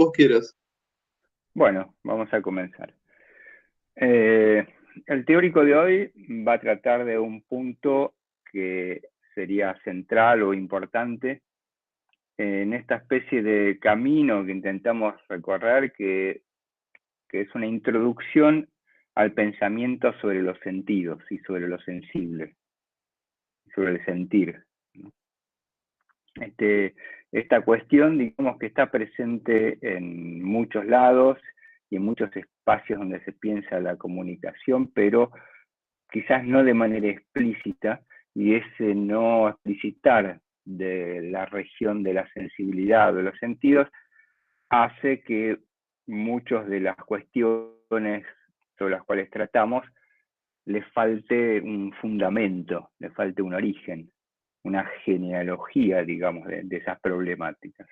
vos quieras. Bueno, vamos a comenzar. El teórico de hoy va a tratar de un punto que sería central o importante en esta especie de camino que intentamos recorrer, que es una introducción al pensamiento sobre los sentidos y sobre lo sensible, sobre el sentir. Esta cuestión, digamos que está presente en muchos lados y en muchos espacios donde se piensa la comunicación, pero quizás no de manera explícita, y ese no explicitar de la región de la sensibilidad o de los sentidos hace que muchas de las cuestiones sobre las cuales tratamos le falte un fundamento, le falte un origen, una genealogía, digamos, de esas problemáticas.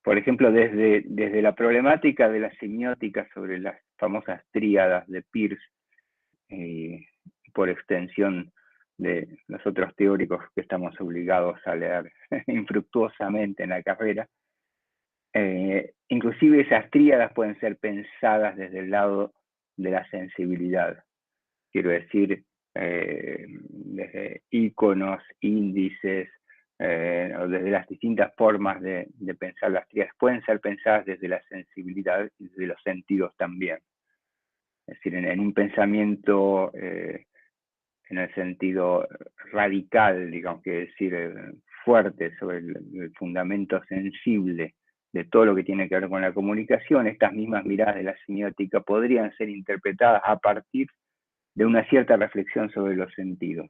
Por ejemplo, desde la problemática de la semiótica sobre las famosas tríadas de Peirce, por extensión de los otros teóricos que estamos obligados a leer infructuosamente en la carrera, inclusive esas tríadas pueden ser pensadas desde el lado de la sensibilidad. Quiero decir, desde íconos, índices, o desde las distintas formas de pensar las tríadas, pueden ser pensadas desde la sensibilidad y desde los sentidos también. Es decir, en un pensamiento en el sentido radical, digamos, que decir, fuerte sobre el fundamento sensible de todo lo que tiene que ver con la comunicación, estas mismas miradas de la semiótica podrían ser interpretadas a partir de una cierta reflexión sobre los sentidos.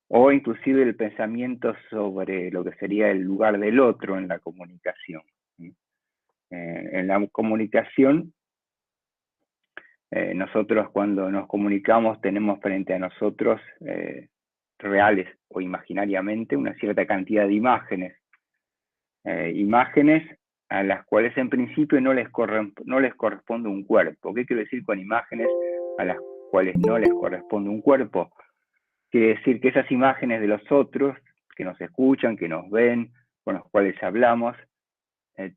O inclusive el pensamiento sobre lo que sería el lugar del otro en la comunicación. En la comunicación, nosotros cuando nos comunicamos tenemos frente a nosotros, reales o imaginariamente, una cierta cantidad de imágenes. Imágenes a las cuales en principio no les corresponde un cuerpo. ¿Qué quiero decir con imágenes a las cuales no les corresponde un cuerpo? Quiere decir que esas imágenes de los otros, que nos escuchan, que nos ven, con los cuales hablamos,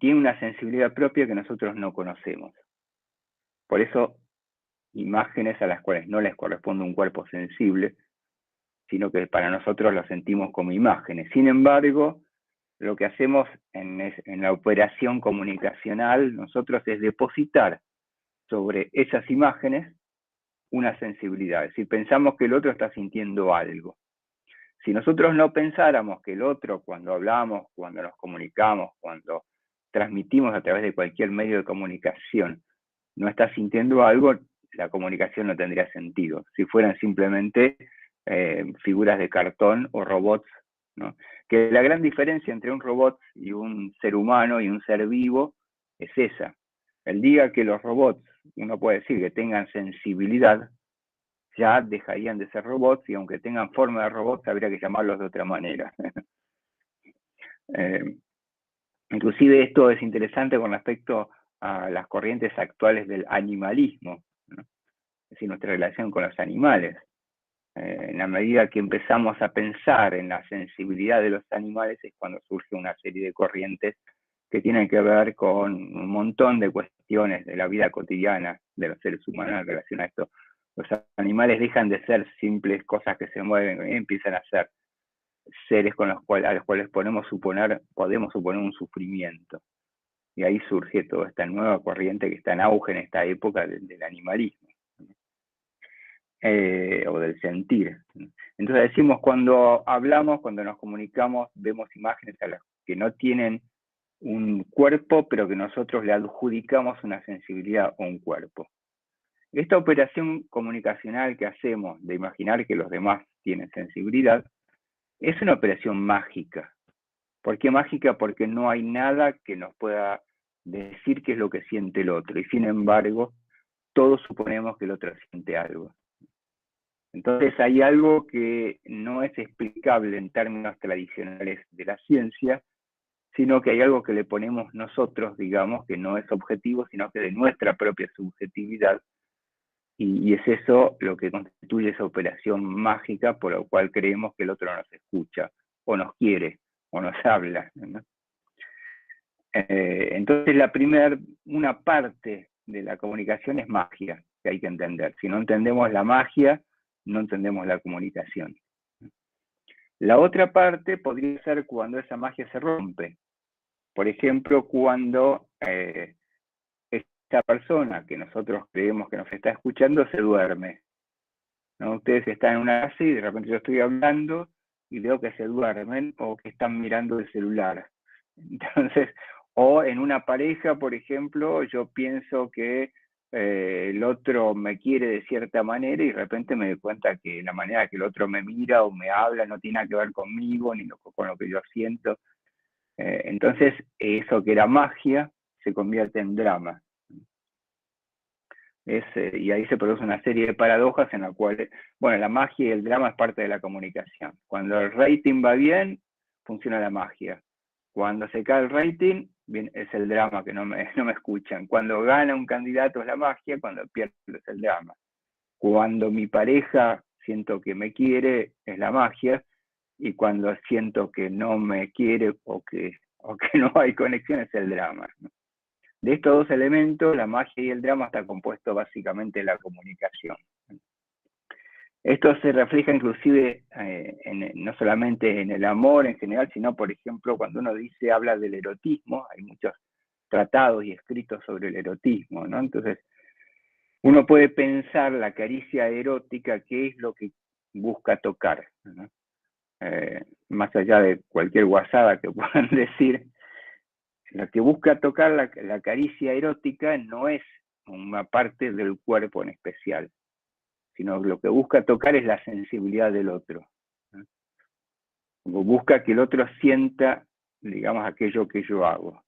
tienen una sensibilidad propia que nosotros no conocemos. Por eso, imágenes a las cuales no les corresponde un cuerpo sensible, sino que para nosotros lo sentimos como imágenes. Sin embargo, lo que hacemos en la operación comunicacional, nosotros es depositar sobre esas imágenes una sensibilidad. Es decir, pensamos que el otro está sintiendo algo. Si nosotros no pensáramos que el otro, cuando hablamos, cuando nos comunicamos, cuando transmitimos a través de cualquier medio de comunicación, no está sintiendo algo, la comunicación no tendría sentido. Si fueran simplemente figuras de cartón o robots, ¿no? Que la gran diferencia entre un robot y un ser humano y un ser vivo es esa. El día que los robots, uno puede decir que tengan sensibilidad, ya dejarían de ser robots, y aunque tengan forma de robots, habría que llamarlos de otra manera. Inclusive esto es interesante con respecto a las corrientes actuales del animalismo, ¿no? Es decir, nuestra relación con los animales. En la medida que empezamos a pensar en la sensibilidad de los animales es cuando surge una serie de corrientes que tienen que ver con un montón de cuestiones de la vida cotidiana de los seres humanos en relación a esto. Los animales dejan de ser simples cosas que se mueven y empiezan a ser seres con a los cuales podemos suponer un sufrimiento. Y ahí surge toda esta nueva corriente que está en auge en esta época del animalismo, o del sentir. Entonces decimos, cuando hablamos, cuando nos comunicamos, vemos imágenes a las que no tienen un cuerpo, pero que nosotros le adjudicamos una sensibilidad o un cuerpo. Esta operación comunicacional que hacemos de imaginar que los demás tienen sensibilidad es una operación mágica. ¿Por qué mágica? Porque no hay nada que nos pueda decir qué es lo que siente el otro, y sin embargo todos suponemos que el otro siente algo. Entonces hay algo que no es explicable en términos tradicionales de la ciencia, sino que hay algo que le ponemos nosotros, digamos, que no es objetivo, sino que de nuestra propia subjetividad, y es eso lo que constituye esa operación mágica por la cual creemos que el otro nos escucha, o nos quiere, o nos habla, ¿no? Entonces una parte de la comunicación es magia, que hay que entender. Si no entendemos la magia, no entendemos la comunicación. La otra parte podría ser cuando esa magia se rompe. Por ejemplo, cuando esta persona que nosotros creemos que nos está escuchando se duerme, ¿no? Ustedes están en una clase y de repente yo estoy hablando y veo que se duermen o que están mirando el celular. Entonces, o en una pareja, por ejemplo, yo pienso que el otro me quiere de cierta manera y de repente me doy cuenta que la manera que el otro me mira o me habla no tiene nada que ver conmigo ni con lo que yo siento. Entonces, eso que era magia se convierte en drama. Y ahí se produce una serie de paradojas en la cual, bueno, la magia y el drama es parte de la comunicación. Cuando el rating va bien, funciona la magia. Cuando se cae el rating, bien, es el drama que no me escuchan. Cuando gana un candidato es la magia, cuando pierde es el drama. Cuando mi pareja siento que me quiere, es la magia, y cuando siento que no me quiere o que no hay conexión, es el drama, ¿no? De estos dos elementos, la magia y el drama, está compuesto básicamente de la comunicación. Esto se refleja inclusive no solamente en el amor en general, sino, por ejemplo, cuando uno habla del erotismo, hay muchos tratados y escritos sobre el erotismo, ¿no? Entonces, uno puede pensar la caricia erótica, qué es lo que busca tocar, ¿no? Más allá de cualquier guasada que puedan decir, lo que busca tocar la caricia erótica no es una parte del cuerpo en especial, sino lo que busca tocar es la sensibilidad del otro, ¿no? Busca que el otro sienta, digamos, aquello que yo hago.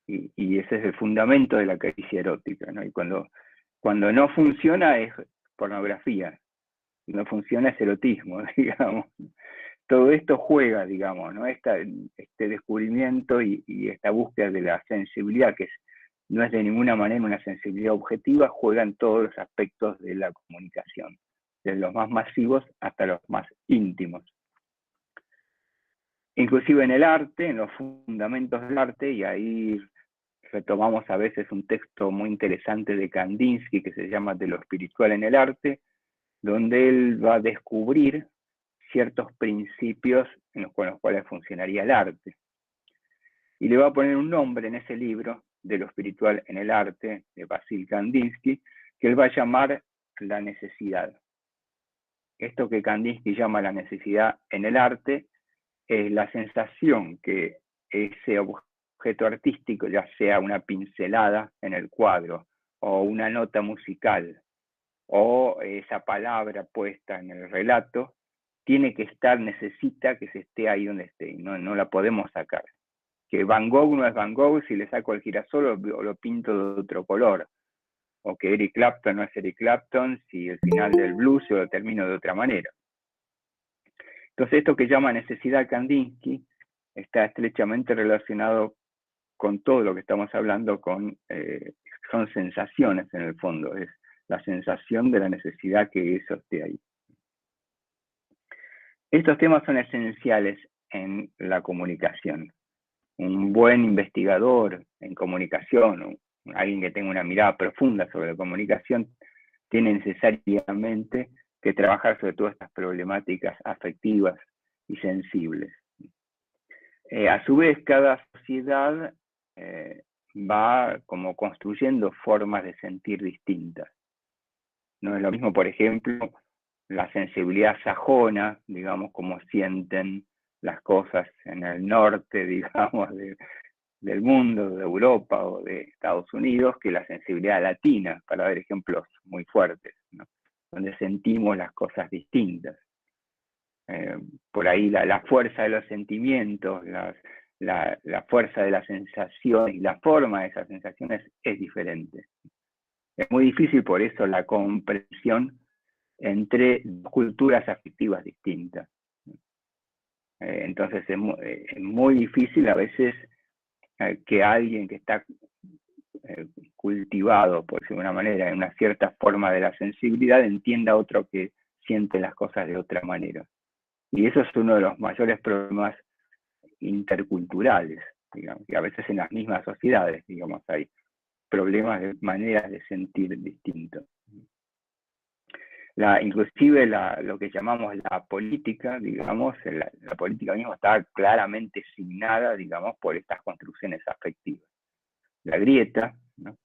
Y ese es el fundamento de la caricia erótica, ¿no? Y cuando no funciona es pornografía, no funciona es erotismo, digamos. Todo esto juega, digamos, ¿no? Este descubrimiento y esta búsqueda de la sensibilidad, que no es de ninguna manera una sensibilidad objetiva, juegan todos los aspectos de la comunicación, desde los más masivos hasta los más íntimos. Inclusive en el arte, en los fundamentos del arte, y ahí retomamos a veces un texto muy interesante de Kandinsky que se llama De lo espiritual en el arte, donde él va a descubrir ciertos principios con los cuales funcionaría el arte. Y le va a poner un nombre en ese libro, De lo espiritual en el arte, de Vasil Kandinsky, que él va a llamar la necesidad. Esto que Kandinsky llama la necesidad en el arte es la sensación que ese objeto artístico, ya sea una pincelada en el cuadro, o una nota musical, o esa palabra puesta en el relato, tiene que estar, necesita que se esté ahí donde esté, no la podemos sacar. Que Van Gogh no es Van Gogh si le saco el girasol o lo pinto de otro color, o que Eric Clapton no es Eric Clapton si el final del blues yo lo termino de otra manera. Entonces esto que llama necesidad Kandinsky está estrechamente relacionado con todo lo que estamos hablando, son sensaciones en el fondo, es la sensación de la necesidad que eso esté ahí. Estos temas son esenciales en la comunicación. Un buen investigador en comunicación, alguien que tenga una mirada profunda sobre la comunicación, tiene necesariamente que trabajar sobre todas estas problemáticas afectivas y sensibles. A su vez, cada sociedad va como construyendo formas de sentir distintas. No es lo mismo, por ejemplo, la sensibilidad sajona, digamos, como sienten las cosas en el norte, digamos, del mundo, de Europa o de Estados Unidos, que la sensibilidad latina, para ver ejemplos muy fuertes, ¿no? Donde sentimos las cosas distintas. Por ahí la fuerza de los sentimientos, la fuerza de las sensaciones y la forma de esas sensaciones es diferente. Es muy difícil por eso la comprensión entre culturas afectivas distintas. Entonces es muy difícil a veces que alguien que está cultivado, por decirlo de una manera, en una cierta forma de la sensibilidad, entienda a otro que siente las cosas de otra manera. Y eso es uno de los mayores problemas interculturales, digamos, y a veces en las mismas sociedades, digamos, hay problemas de maneras de sentir distintos. Inclusive lo que llamamos la política, digamos, la política misma está claramente signada, digamos, por estas construcciones afectivas. La grieta, ¿no?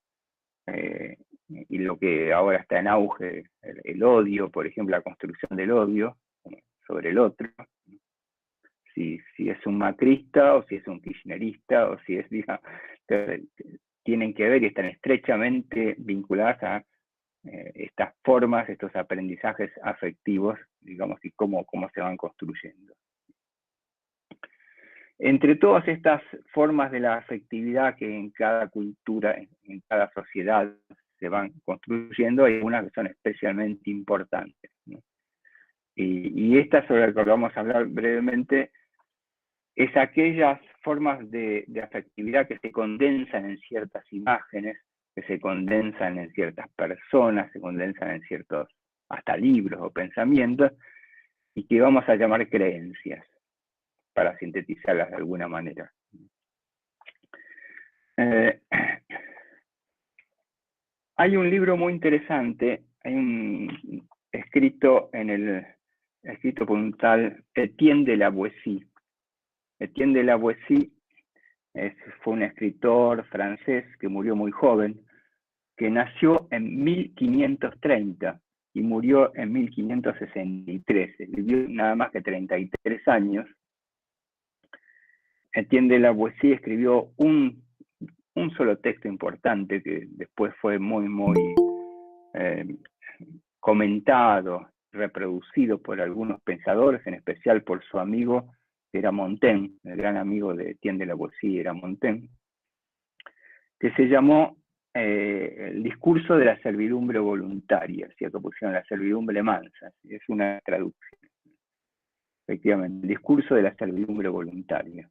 Y lo que ahora está en auge, el odio, por ejemplo, la construcción del odio sobre el otro, si es un macrista o si es un kirchnerista o si es, digamos, tienen que ver y están estrechamente vinculadas a estas formas, estos aprendizajes afectivos, digamos, y cómo se van construyendo. Entre todas estas formas de la afectividad que en cada cultura, en cada sociedad se van construyendo, hay algunas que son especialmente importantes, ¿no? Y esta, sobre la que vamos a hablar brevemente, es aquellas formas de afectividad que se condensan en ciertas imágenes, que se condensan en ciertas personas, se condensan en ciertos, hasta libros o pensamientos, y que vamos a llamar creencias, para sintetizarlas de alguna manera. Hay un libro muy interesante, hay un escrito por un tal Etienne de la Boétie. Etienne de la Boétie fue un escritor francés que murió muy joven, que nació en 1530 y murió en 1563. Vivió nada más que 33 años. Etienne de la Boétie escribió un solo texto importante que después fue muy comentado, reproducido por algunos pensadores, en especial por su amigo, que era Montaigne, el gran amigo de Etienne de la Boétie era Montaigne, que se llamó el discurso de la servidumbre voluntaria, si acá pusieron la servidumbre mansa, es una traducción, efectivamente, el discurso de la servidumbre voluntaria.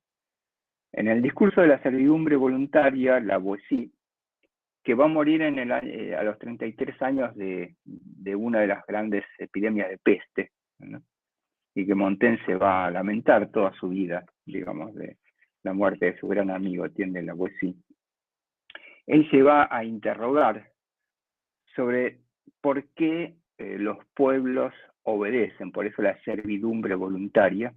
En el discurso de la servidumbre voluntaria, la Boétie, que va a morir a los 33 años de una de las grandes epidemias de peste, ¿no? Y que Montaigne se va a lamentar toda su vida, digamos, de la muerte de su gran amigo, Etienne de la Boétie. Él se va a interrogar sobre por qué los pueblos obedecen, por eso la servidumbre voluntaria,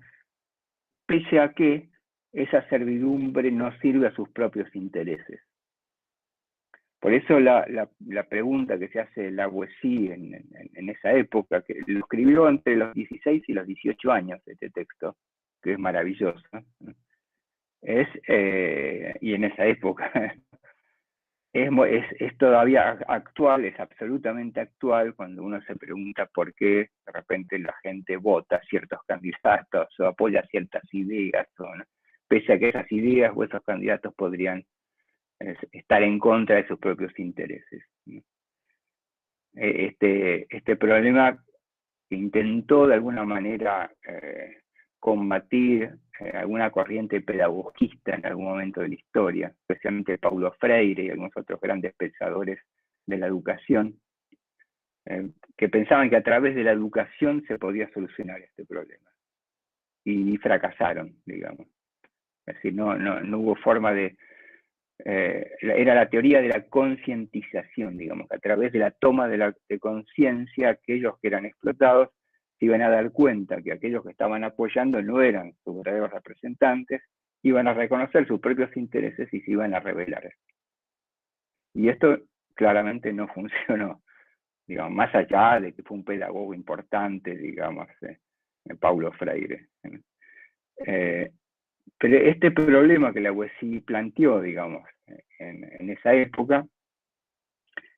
pese a que esa servidumbre no sirve a sus propios intereses. Por eso la pregunta que se hace la Boétie en esa época, que lo escribió entre los 16 y los 18 años este texto, que es maravilloso, y en esa época es todavía actual, es absolutamente actual cuando uno se pregunta por qué de repente la gente vota ciertos candidatos o apoya ciertas ideas, ¿no? Pese a que esas ideas o esos candidatos podrían estar en contra de sus propios intereses. Este problema que intentó de alguna manera combatir alguna corriente pedagogista en algún momento de la historia, especialmente Paulo Freire y algunos otros grandes pensadores de la educación, que pensaban que a través de la educación se podía solucionar este problema. Y fracasaron, digamos. Es decir, no hubo forma de... era la teoría de la concientización, digamos, que a través de la toma de conciencia, aquellos que eran explotados se iban a dar cuenta que aquellos que estaban apoyando no eran sus verdaderos representantes, iban a reconocer sus propios intereses y se iban a rebelar. Y esto claramente no funcionó, digamos, más allá de que fue un pedagogo importante, digamos, Paulo Freire. Pero este problema que la Boétie planteó, digamos, en esa época,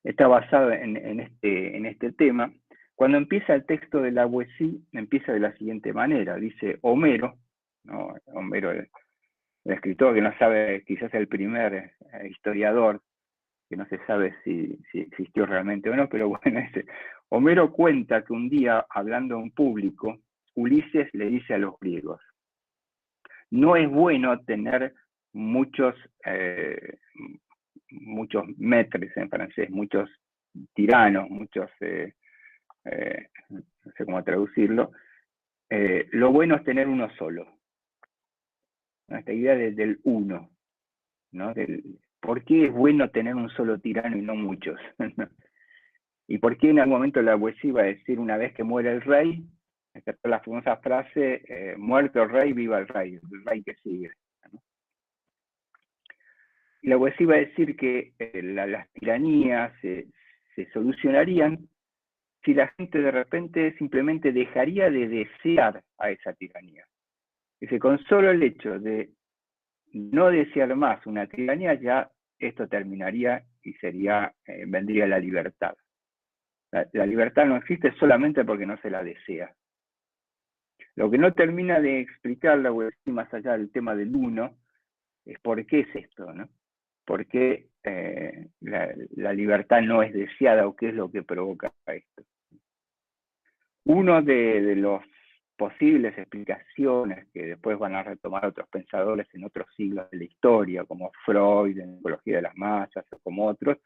está basado en este tema. Cuando empieza el texto de la Boétie, empieza de la siguiente manera. Dice Homero, ¿no? Homero, el escritor que no sabe, quizás el primer historiador, que no se sabe si existió realmente o no, pero bueno, Homero cuenta que un día, hablando a un público, Ulises le dice a los griegos: no es bueno tener muchos maîtres en francés, muchos tiranos, muchos, no sé cómo traducirlo. Lo bueno es tener uno solo. Esta idea del uno. ¿no? ¿Por qué es bueno tener un solo tirano y no muchos? ¿Y por qué en algún momento la poesía iba a decir, una vez que muere el rey, la famosa frase, muerto el rey, viva el rey que sigue, ¿no? Y la poesía iba a decir que las tiranías se solucionarían si la gente de repente simplemente dejaría de desear a esa tiranía. Dice, con solo el hecho de no desear más una tiranía, ya esto terminaría y vendría la libertad. La libertad no existe solamente porque no se la desea. Lo que no termina de explicar la poesía, más allá del tema del uno, es por qué es esto, ¿no? ¿Por qué la libertad no es deseada o qué es lo que provoca esto? Uno de los posibles explicaciones que después van a retomar otros pensadores en otros siglos de la historia, como Freud en Psicología de las Masas o como otros,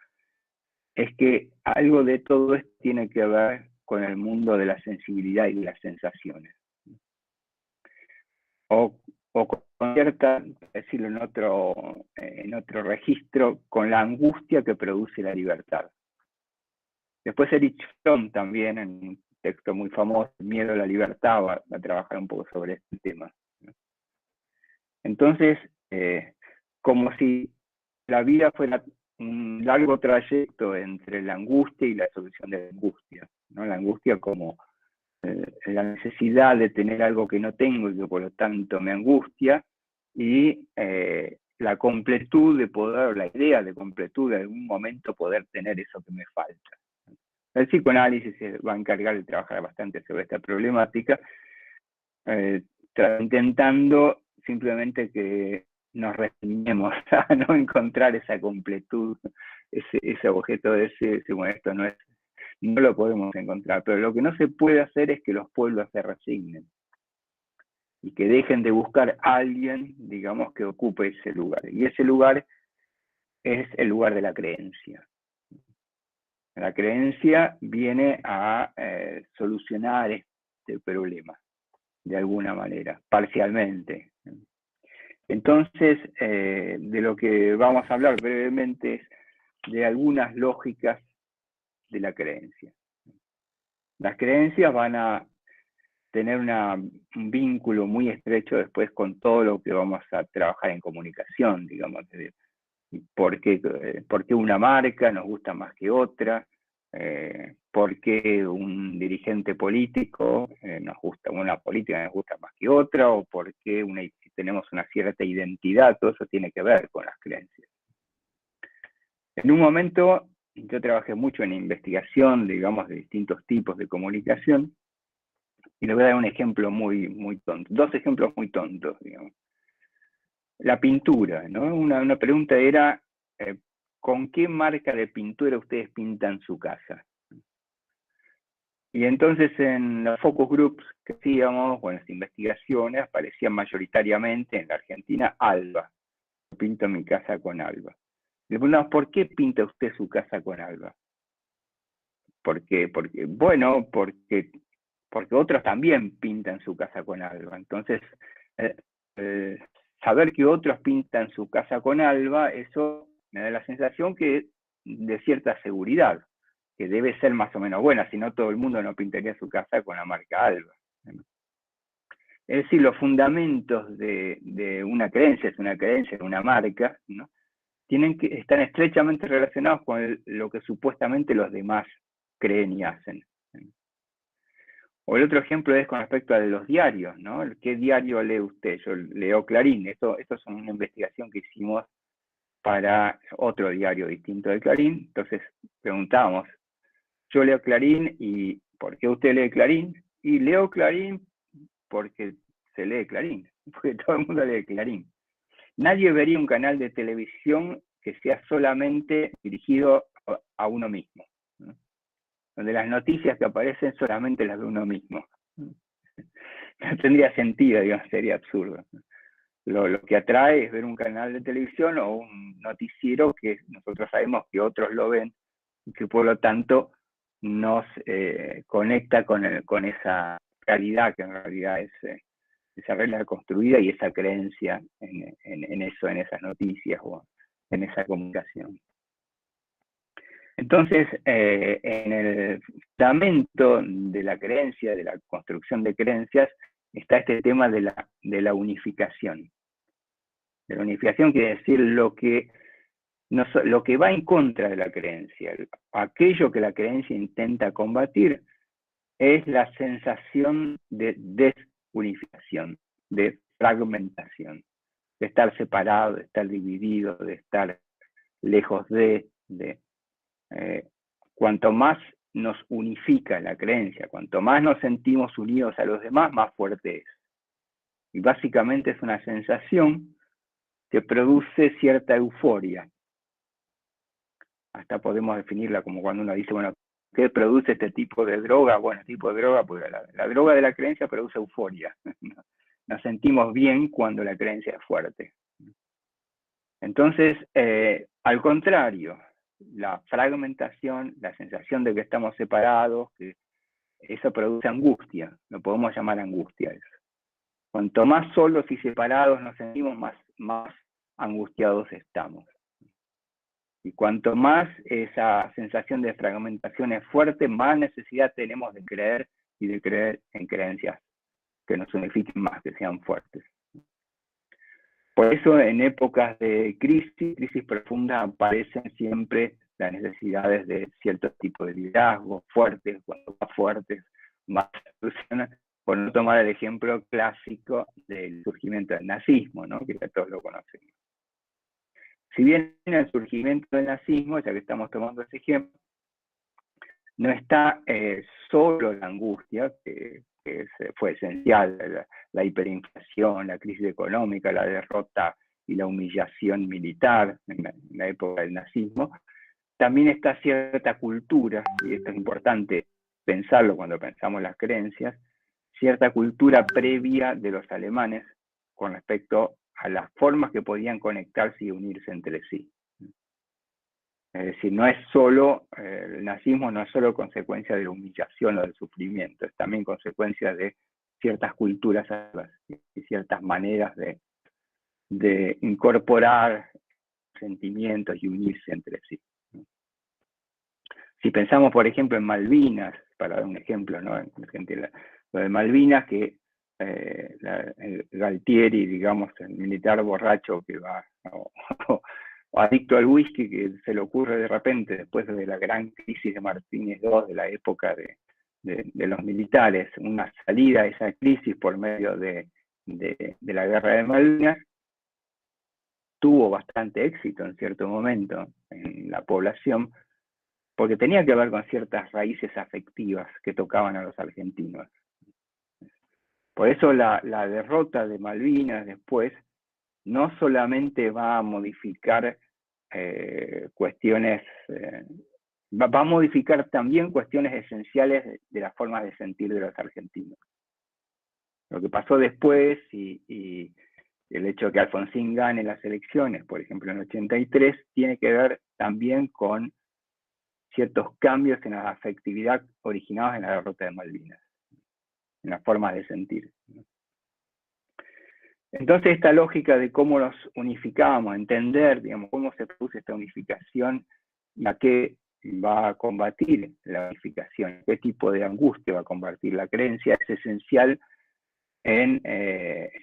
es que algo de todo esto tiene que ver con el mundo de la sensibilidad y de las sensaciones. O con cierta, decirlo en otro registro, con la angustia que produce la libertad. Después Erich Fromm también, en un texto muy famoso, El miedo a la libertad, va a trabajar un poco sobre este tema. Entonces, como si la vida fuera un largo trayecto entre la angustia y la solución de la angustia, ¿no? La angustia como la necesidad de tener algo que no tengo y que por lo tanto me angustia, y la completud de poder, la idea de completud de algún momento poder tener eso que me falta. El psicoanálisis se va a encargar de trabajar bastante sobre esta problemática, intentando simplemente que nos resignemos a no encontrar esa completud, ese objeto de ese, bueno, esto no lo podemos encontrar, pero lo que no se puede hacer es que los pueblos se resignen y que dejen de buscar a alguien, digamos, que ocupe ese lugar. Y ese lugar es el lugar de la creencia. La creencia viene a solucionar este problema, de alguna manera, parcialmente. Entonces, de lo que vamos a hablar brevemente es de algunas lógicas de la creencia. Las creencias van a tener un vínculo muy estrecho después con todo lo que vamos a trabajar en comunicación, digamos, por qué una marca nos gusta más que otra, por qué un dirigente político nos gusta, una política nos gusta más que otra, o por qué si tenemos una cierta identidad, todo eso tiene que ver con las creencias. En un momento, yo trabajé mucho en investigación, digamos, de distintos tipos de comunicación, y le voy a dar un ejemplo muy tonto, dos ejemplos muy tontos, digamos. La pintura, ¿no? Una pregunta era, ¿con qué marca de pintura ustedes pintan su casa? Y entonces en los focus groups que hacíamos, bueno, las investigaciones, aparecían mayoritariamente en la Argentina Alba. Pinto mi casa con Alba. Le preguntamos, ¿por qué pinta usted su casa con Alba? ¿Por qué? Porque otros también pintan su casa con Alba. Entonces, saber que otros pintan su casa con Alba, eso me da la sensación que de cierta seguridad, que debe ser más o menos buena, si no todo el mundo no pintaría su casa con la marca Alba. Es decir, los fundamentos de una creencia, es una creencia, una marca, ¿no? Están estrechamente relacionados con lo que supuestamente los demás creen y hacen. O el otro ejemplo es con respecto a los diarios, ¿no? ¿Qué diario lee usted? Yo leo Clarín. Esto es una investigación que hicimos para otro diario distinto de Clarín. Entonces preguntábamos, yo leo Clarín, ¿y por qué usted lee Clarín? Y leo Clarín porque se lee Clarín, porque todo el mundo lee Clarín. Nadie vería un canal de televisión que sea solamente dirigido a uno mismo, ¿no? Donde las noticias que aparecen solamente las de uno mismo. No tendría sentido, digamos, sería absurdo. Lo que atrae es ver un canal de televisión o un noticiero que nosotros sabemos que otros lo ven y que por lo tanto nos conecta con esa realidad que en realidad es esa regla construida y esa creencia en eso, en esas noticias o en esa comunicación. Entonces, en el fundamento de la creencia, de la construcción de creencias, está este tema de la unificación. De la unificación quiere decir lo que va en contra de la creencia. Aquello que la creencia intenta combatir es la sensación de desunificación, de fragmentación, de estar separado, de estar dividido, de estar lejos cuanto más nos unifica la creencia, cuanto más nos sentimos unidos a los demás, más fuerte es. Y básicamente es una sensación que produce cierta euforia. Hasta podemos definirla como cuando uno dice, bueno, ¿qué produce este tipo de droga? Bueno, tipo de droga, pues la droga de la creencia produce euforia. Nos sentimos bien cuando la creencia es fuerte. Entonces, al contrario, la fragmentación, la sensación de que estamos separados, que eso produce angustia, lo podemos llamar angustia eso. Cuanto más solos y separados nos sentimos, más angustiados estamos. Y cuanto más esa sensación de fragmentación es fuerte, más necesidad tenemos de creer y de creer en creencias que nos unifiquen más, que sean fuertes. Por eso en épocas de crisis profunda, aparecen siempre las necesidades de cierto tipo de liderazgo fuertes, cuando más fuertes, más solucionan, por no tomar el ejemplo clásico del surgimiento del nazismo, ¿no? Que ya todos lo conocemos. Si bien en el surgimiento del nazismo, ya que estamos tomando ese ejemplo, no está solo la angustia, que fue esencial, la hiperinflación, la crisis económica, la derrota y la humillación militar en la época del nazismo, también está cierta cultura, y esto es importante pensarlo cuando pensamos las creencias, cierta cultura previa de los alemanes con respecto a las formas que podían conectarse y unirse entre sí. Es decir, no es solo, el nazismo no es solo consecuencia de la humillación o del sufrimiento, es también consecuencia de ciertas culturas y ciertas maneras de incorporar sentimientos y unirse entre sí. Si pensamos, por ejemplo, en Malvinas, para dar un ejemplo, ¿no? Lo de Malvinas, que el Galtieri, digamos, el militar borracho que va, o adicto al whisky, que se le ocurre de repente, después de la gran crisis de Martínez II, de la época de los militares, una salida a esa crisis por medio de la guerra de Malvinas, tuvo bastante éxito en cierto momento en la población, porque tenía que ver con ciertas raíces afectivas que tocaban a los argentinos. Por eso la derrota de Malvinas después no solamente va a modificar cuestiones, va a modificar también cuestiones esenciales de las formas de sentir de los argentinos. Lo que pasó después y el hecho de que Alfonsín gane las elecciones, por ejemplo en el 83, tiene que ver también con ciertos cambios en la afectividad originados en la derrota de Malvinas, en las formas de sentir. Entonces esta lógica de cómo nos unificamos, entender, digamos, cómo se produce esta unificación y a qué va a combatir la unificación, qué tipo de angustia va a combatir la creencia, es esencial en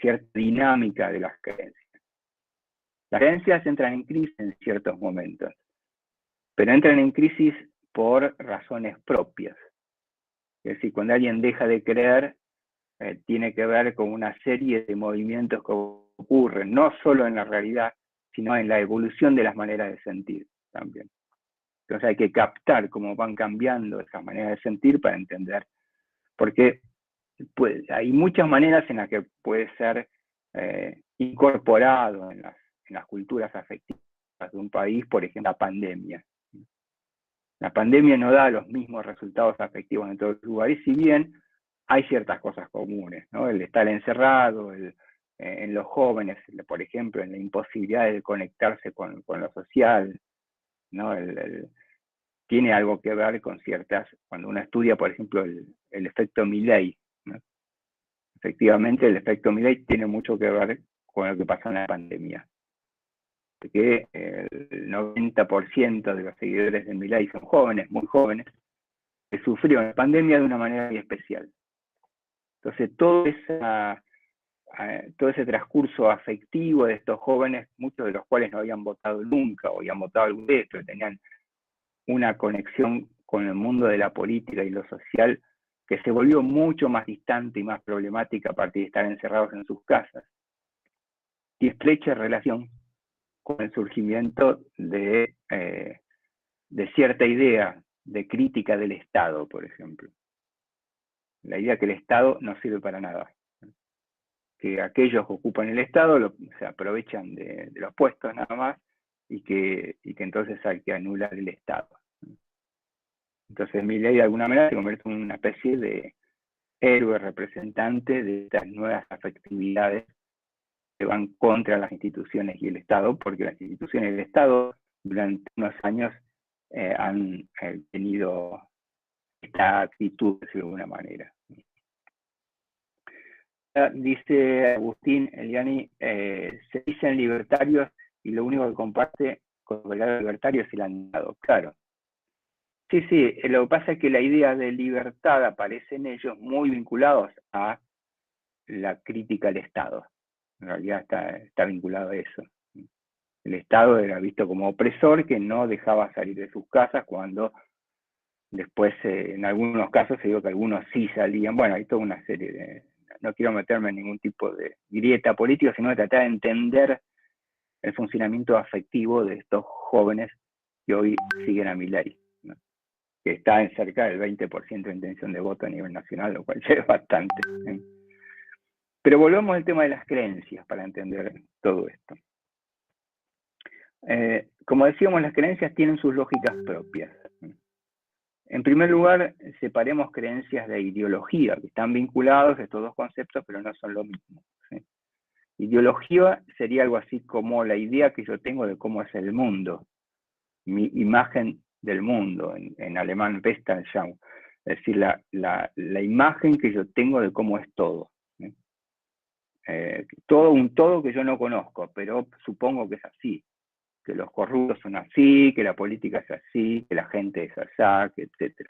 cierta dinámica de las creencias. Las creencias entran en crisis en ciertos momentos, pero entran en crisis por razones propias. Es decir, cuando alguien deja de creer, tiene que ver con una serie de movimientos que ocurren, no solo en la realidad, sino en la evolución de las maneras de sentir también. Entonces hay que captar cómo van cambiando esas maneras de sentir para entender, porque hay muchas maneras en las que puede ser incorporado en las culturas afectivas de un país, por ejemplo, la pandemia. La pandemia no da los mismos resultados afectivos en todos los lugares, si bien hay ciertas cosas comunes, ¿no? El estar encerrado, en los jóvenes, por ejemplo, en la imposibilidad de conectarse con lo social, ¿no? Tiene algo que ver con ciertas, cuando uno estudia, por ejemplo, el efecto Milley, ¿no? Efectivamente, el efecto Milley tiene mucho que ver con lo que pasa en la pandemia. que el 90% de los seguidores de Milei son jóvenes, muy jóvenes, que sufrieron la pandemia de una manera muy especial. Entonces, todo ese transcurso afectivo de estos jóvenes, muchos de los cuales no habían votado nunca, o habían votado algún vez, pero tenían una conexión con el mundo de la política y lo social, que se volvió mucho más distante y más problemática a partir de estar encerrados en sus casas, y estrecha relación con el surgimiento de cierta idea de crítica del Estado, por ejemplo. La idea que el Estado no sirve para nada, que aquellos que ocupan el Estado se aprovechan de los puestos nada más, y que entonces hay que anular el Estado. Entonces Milei de alguna manera se convierte en una especie de héroe representante de estas nuevas afectividades que van contra las instituciones y el Estado, porque las instituciones y el Estado durante unos años han tenido esta actitud, de alguna manera. Dice Agustín Eliani, se dicen libertarios y lo único que comparte con el libertario es el andado. Claro. Sí, sí, lo que pasa es que la idea de libertad aparece en ellos muy vinculados a la crítica al Estado. En realidad está vinculado a eso. El Estado era visto como opresor que no dejaba salir de sus casas, cuando después en algunos casos se dijo que algunos sí salían. Bueno, hay toda una serie de... No quiero meterme en ningún tipo de grieta política, sino de tratar de entender el funcionamiento afectivo de estos jóvenes que hoy siguen a Milei, ¿no? Que está en cerca del 20% de intención de voto a nivel nacional, lo cual ya es bastante, ¿eh? Pero volvamos al tema de las creencias para entender todo esto. Como decíamos, las creencias tienen sus lógicas propias. En primer lugar, separemos creencias de ideología, que están vinculados estos dos conceptos, pero no son lo mismo, ¿sí? Ideología sería algo así como la idea que yo tengo de cómo es el mundo, mi imagen del mundo, en alemán Weltanschauung, es decir, la imagen que yo tengo de cómo es todo, ¿sí? Un todo que yo no conozco, pero supongo que es así, que los corruptos son así, que la política es así, que la gente es así, etc.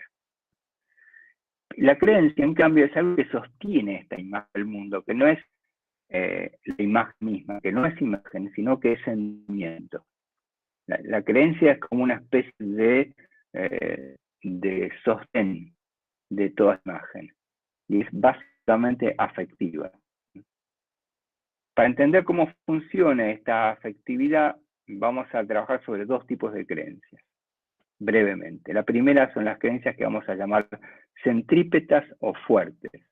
La creencia, en cambio, es algo que sostiene esta imagen del mundo, que no es la imagen misma, que no es imagen, sino que es sentimiento. La creencia es como una especie de sostén de toda imagen, y es básicamente afectiva. Para entender cómo funciona esta afectividad, vamos a trabajar sobre dos tipos de creencias, brevemente. La primera son las creencias que vamos a llamar centrípetas o fuertes,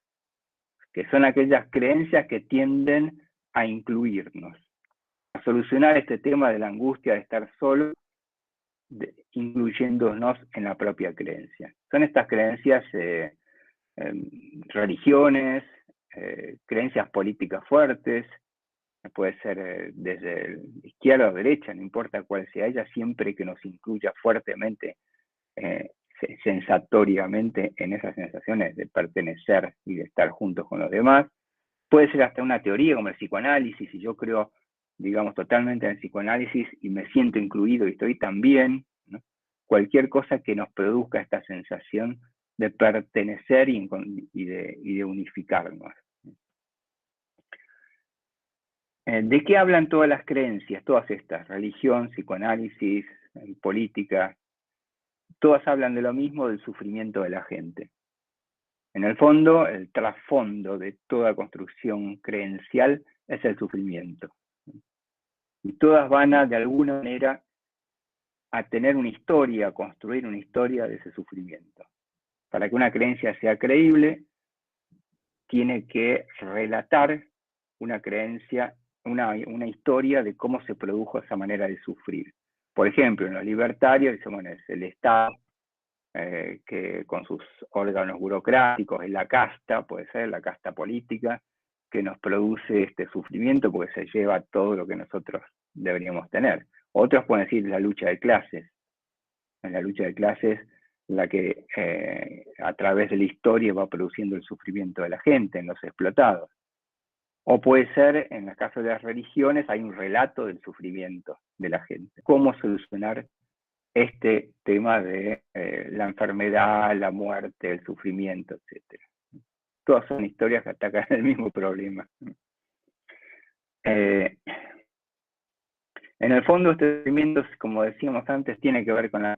que son aquellas creencias que tienden a incluirnos, a solucionar este tema de la angustia de estar solo, incluyéndonos en la propia creencia. Son estas creencias religiones, creencias políticas fuertes, puede ser desde izquierda o derecha, no importa cuál sea ella, siempre que nos incluya fuertemente, sensatoriamente en esas sensaciones de pertenecer y de estar juntos con los demás. Puede ser hasta una teoría como el psicoanálisis, y yo creo, digamos, totalmente en el psicoanálisis y me siento incluido y estoy también, ¿no? Cualquier cosa que nos produzca esta sensación de pertenecer y de unificarnos. ¿De qué hablan todas las creencias, todas estas? Religión, psicoanálisis, política, todas hablan de lo mismo, del sufrimiento de la gente. En el fondo, el trasfondo de toda construcción creencial es el sufrimiento. Y todas van de alguna manera a tener una historia, a construir una historia de ese sufrimiento. Para que una creencia sea creíble, tiene que relatar una creencia, una historia de cómo se produjo esa manera de sufrir. Por ejemplo, en los libertarios, bueno, es el Estado, que con sus órganos burocráticos, es la casta, puede ser la casta política, que nos produce este sufrimiento porque se lleva todo lo que nosotros deberíamos tener. Otros pueden decir la lucha de clases. En la lucha de clases, la que a través de la historia va produciendo el sufrimiento de la gente, en los explotados. O puede ser, en el caso de las religiones, hay un relato del sufrimiento de la gente. ¿Cómo solucionar este tema de la enfermedad, la muerte, el sufrimiento, etcétera? Todas son historias que atacan el mismo problema. En el fondo, este sufrimiento, como decíamos antes, tiene que ver con la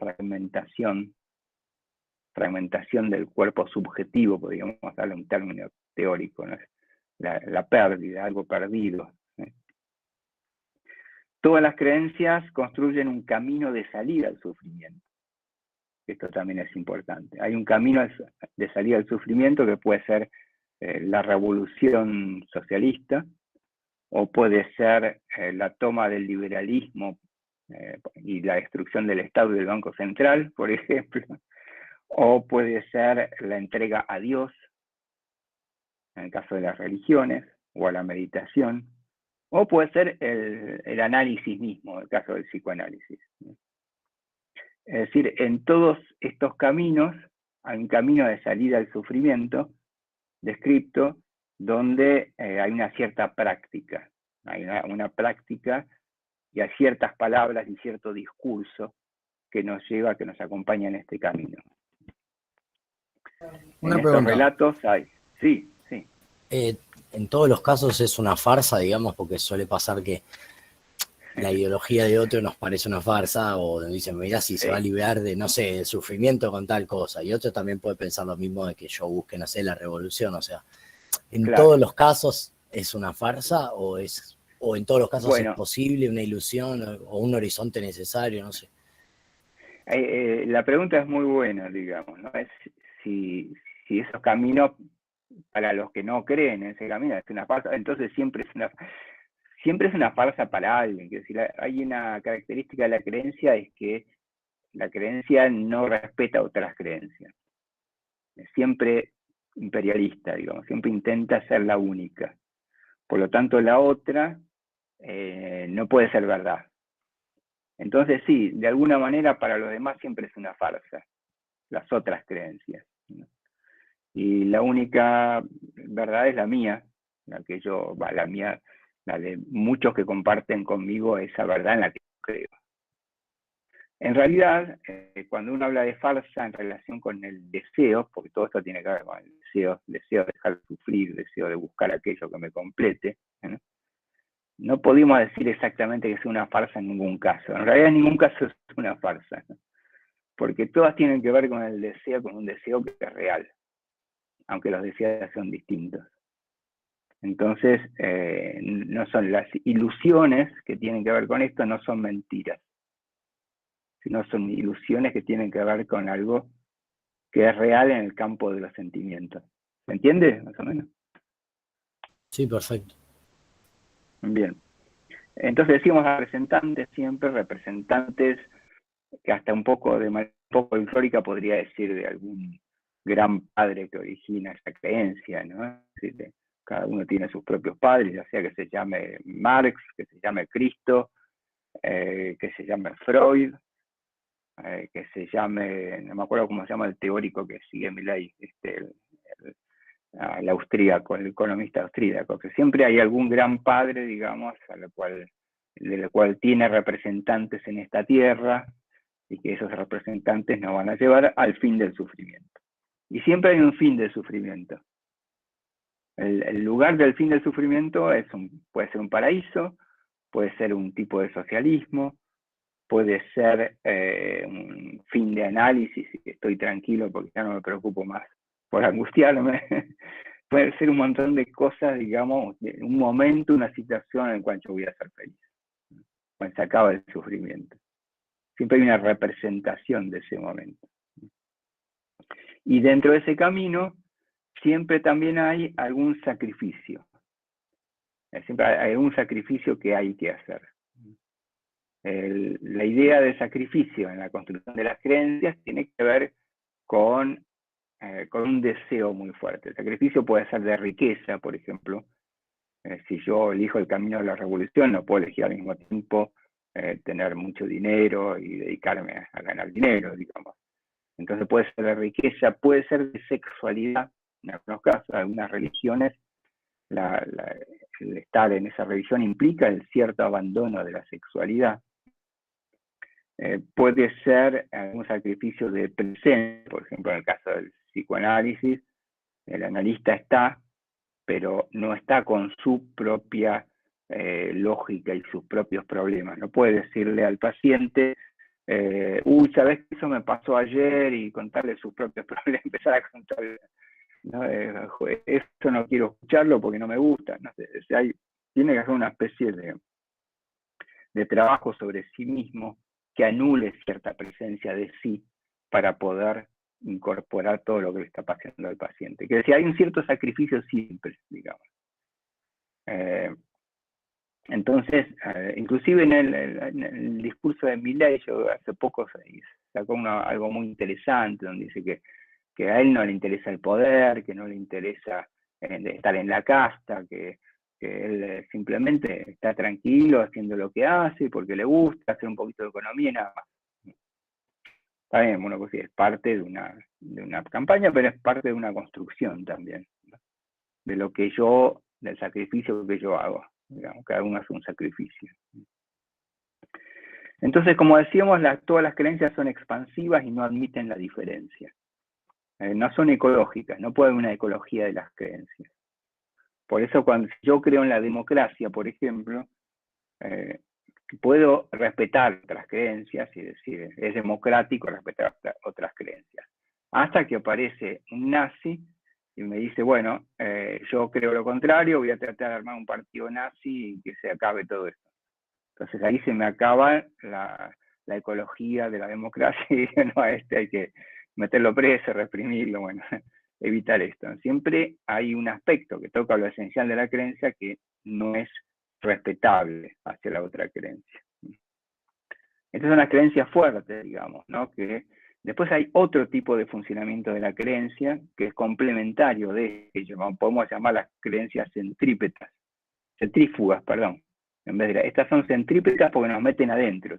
fragmentación del cuerpo subjetivo, podríamos darle un término teórico, ¿no? La pérdida, algo perdido. Todas las creencias construyen un camino de salida al sufrimiento. Esto también es importante. Hay un camino de salida al sufrimiento que puede ser la revolución socialista, o puede ser la toma del liberalismo y la destrucción del Estado y del Banco Central, por ejemplo, o puede ser la entrega a Dios, en el caso de las religiones, o a la meditación, o puede ser el análisis mismo, en el caso del psicoanálisis. Es decir, en todos estos caminos hay un camino de salida al sufrimiento descrito donde hay una cierta práctica, hay una práctica y hay ciertas palabras y cierto discurso que nos lleva, que nos acompaña en este camino. Una en pregunta. Estos relatos hay, sí. En todos los casos es una farsa, digamos, porque suele pasar que la ideología de otro nos parece una farsa, o dicen, mirá, si se va a liberar de, no sé, el sufrimiento con tal cosa, y otro también puede pensar lo mismo de que yo busque, no sé, la revolución, o sea, ¿en todos los casos es una farsa, o en todos los casos es posible, una ilusión, o un horizonte necesario, no sé? La pregunta es muy buena, digamos, ¿no? Es si esos caminos, para los que no creen en ese camino, es una farsa, entonces siempre es una farsa para alguien. Es decir, hay una característica de la creencia, es que la creencia no respeta otras creencias. Es siempre imperialista, digamos, siempre intenta ser la única. Por lo tanto, la otra no puede ser verdad. Entonces sí, de alguna manera para los demás siempre es una farsa, las otras creencias, ¿no? Y la única verdad es la mía, la mía, la de muchos que comparten conmigo esa verdad en la que creo. En realidad, cuando uno habla de farsa en relación con el deseo, porque todo esto tiene que ver con el deseo de dejar de sufrir, deseo de buscar aquello que me complete, ¿no? No podemos decir exactamente que es una farsa en ningún caso. En realidad en ningún caso es una farsa, ¿no? Porque todas tienen que ver con el deseo, con un deseo que es real, aunque los deseos son distintos. Entonces, no son las ilusiones que tienen que ver con esto, no son mentiras, sino son ilusiones que tienen que ver con algo que es real en el campo de los sentimientos. ¿Se entiende, más o menos? Sí, perfecto. Bien. Entonces decimos representantes, siempre representantes, que hasta un poco folclórica podría decir de algún gran padre que origina esa creencia, ¿no? Es decir, cada uno tiene sus propios padres, ya sea que se llame Marx, que se llame Cristo, que se llame Freud, que se llame, no me acuerdo cómo se llama el teórico que sigue Milley, el austríaco, el economista austríaco, que siempre hay algún gran padre, digamos, del cual tiene representantes en esta tierra, y que esos representantes nos van a llevar al fin del sufrimiento. Y siempre hay un fin del sufrimiento. El lugar del fin del sufrimiento puede ser un paraíso, puede ser un tipo de socialismo, puede ser un fin de análisis, y que estoy tranquilo porque ya no me preocupo más por angustiarme. Puede ser un montón de cosas, digamos, un momento, una situación en la cual yo voy a ser feliz, cuando se acaba el sufrimiento. Siempre hay una representación de ese momento. Y dentro de ese camino, siempre también hay algún sacrificio. Siempre hay algún sacrificio que hay que hacer. La idea de sacrificio en la construcción de las creencias tiene que ver con un deseo muy fuerte. El sacrificio puede ser de riqueza, por ejemplo. Si yo elijo el camino de la revolución, no puedo elegir al mismo tiempo tener mucho dinero y dedicarme a ganar dinero, digamos. Entonces puede ser de riqueza, puede ser de sexualidad. En algunos casos, en algunas religiones, el estar en esa revisión implica el cierto abandono de la sexualidad. Puede ser algún sacrificio de presencia, por ejemplo, en el caso del psicoanálisis, el analista está, pero no está con su propia lógica y sus propios problemas. No puede decirle al paciente, ¿sabes que eso me pasó ayer? Y contarle sus propios problemas, empezar a contarle, ¿no? Esto no quiero escucharlo porque no me gusta. No sé, o sea, tiene que hacer una especie de trabajo sobre sí mismo que anule cierta presencia de sí para poder incorporar todo lo que le está pasando al paciente. Que decía, hay un cierto sacrificio siempre, digamos. Entonces, inclusive en el discurso de Milei, yo hace poco sacó algo muy interesante, donde dice que a él no le interesa el poder, que no le interesa estar en la casta, que él simplemente está tranquilo haciendo lo que hace, porque le gusta hacer un poquito de economía y nada más. Está bien, bueno, pues sí, es parte de una campaña, pero es parte de una construcción también, ¿no? De lo que del sacrificio que yo hago. Digamos, cada uno hace un sacrificio. Entonces, como decíamos, todas las creencias son expansivas y no admiten la diferencia. No son ecológicas, no puede haber una ecología de las creencias. Por eso cuando yo creo en la democracia, por ejemplo, puedo respetar otras creencias y decir, es democrático respetar otras creencias. Hasta que aparece un nazi y me dice, bueno, yo creo lo contrario, voy a tratar de armar un partido nazi y que se acabe todo esto. Entonces ahí se me acaba la ecología de la democracia y digo, no, a este hay que meterlo preso, reprimirlo, bueno, evitar esto. Siempre hay un aspecto que toca lo esencial de la creencia que no es respetable hacia la otra creencia. Estas son las creencias fuertes, digamos, ¿no? Que después hay otro tipo de funcionamiento de la creencia que es complementario de ello, podemos llamar las creencias centrífugas, perdón. En vez de estas son centrípetas porque nos meten adentro.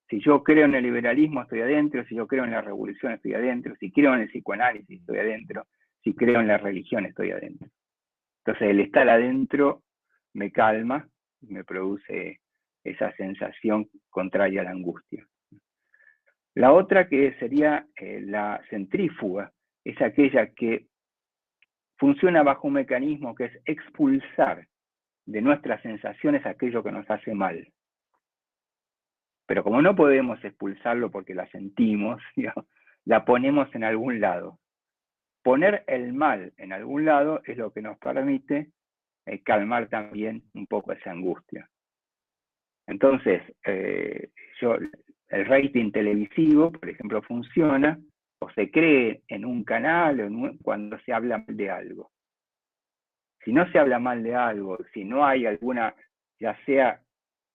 Si yo creo en el liberalismo, estoy adentro. Si yo creo en la revolución, estoy adentro. Si creo en el psicoanálisis, estoy adentro. Si creo en la religión, estoy adentro. Entonces, el estar adentro me calma, me produce esa sensación contraria a la angustia. La otra, que sería la centrífuga, es aquella que funciona bajo un mecanismo que es expulsar de nuestras sensaciones aquello que nos hace mal. Pero como no podemos expulsarlo porque la sentimos, digamos, la ponemos en algún lado. Poner el mal en algún lado es lo que nos permite calmar también un poco esa angustia. Entonces, el rating televisivo, por ejemplo, funciona o se cree en un canal cuando se habla mal de algo. Si no se habla mal de algo, si no hay alguna, ya sea